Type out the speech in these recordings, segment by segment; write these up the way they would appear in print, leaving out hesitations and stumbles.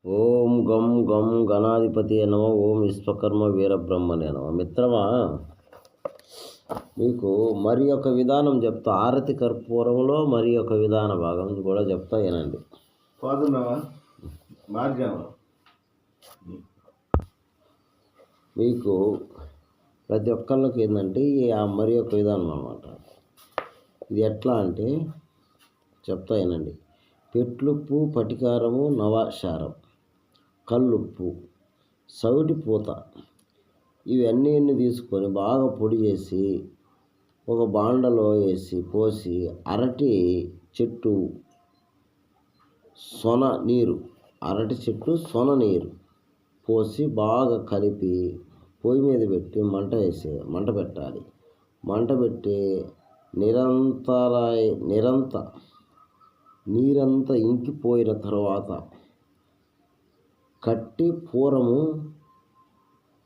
ఓం గం గం గణాధిపతి నమ. ఓం విశ్వకర్మ వీరబ్రహ్మణే నమ. మిత్రమా, మీకు మరి ఒక విధానం చెప్తా. ఆరతి కర్పూరంలో మరి ఒక విధాన భాగం కూడా చెప్తా, వినండి. మీకు ప్రతి ఒక్కళ్ళకి ఏంటంటే మరి ఒక విధానం అన్నమాట. ఇది ఎట్లా అంటే చెప్తా, వినండి. పెట్లుప్పు, పటికారము, నవాక్షారం, కల్లుప్పు, సవిటి పూత, ఇవన్నీ తీసుకొని బాగా పొడి చేసి ఒక బాండలో వేసి పోసి అరటి చెట్టు సొన నీరు పోసి బాగా కలిపి పొయ్యి మీద పెట్టి మంట పెట్టాలి. మంట పెట్టి నీరంతా ఇంకిపోయిన తర్వాత కట్టి పూరము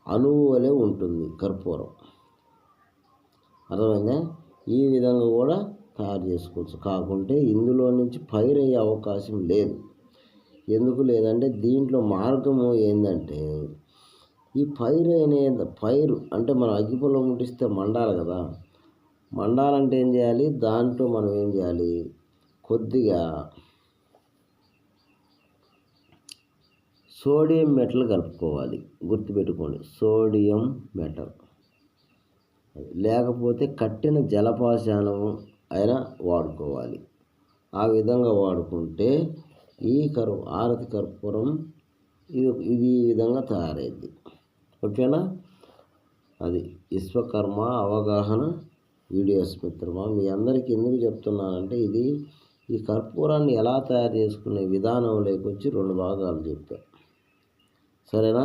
అణువు వలె ఉంటుంది కర్పూరం. అర్థమైందా? ఈ విధంగా కూడా తయారు చేసుకోవచ్చు. కాకుంటే ఇందులో నుంచి ఫైర్ అయ్యే అవకాశం లేదు. ఎందుకు లేదంటే దీంట్లో మార్గము ఏంటంటే, ఈ ఫైర్ అంటే మనం అగ్గిపుల్ల ముట్టిస్తే మండాలి కదా. మండాలంటే ఏం చేయాలి? దాంట్లో మనం ఏం చేయాలి? కొద్దిగా సోడియం మెటల్ కలుపుకోవాలి. గుర్తుపెట్టుకోండి, సోడియం మెటల్. లేకపోతే కట్టిన జలపాశానం అయినా వాడుకోవాలి. ఆ విధంగా వాడుకుంటే ఈ ఆరతి కర్పూరం ఇది ఈ విధంగా తయారైంది. ఓకేనా? అది విశ్వకర్మ అవగాహన వీడియోస్ మిత్రమా. మీ అందరికీ ఎందుకు చెప్తున్నానంటే, ఈ కర్పూరాన్ని ఎలా తయారు చేసుకునే విధానం లేకొచ్చి 2 భాగాలు చెప్పా. సరేనా?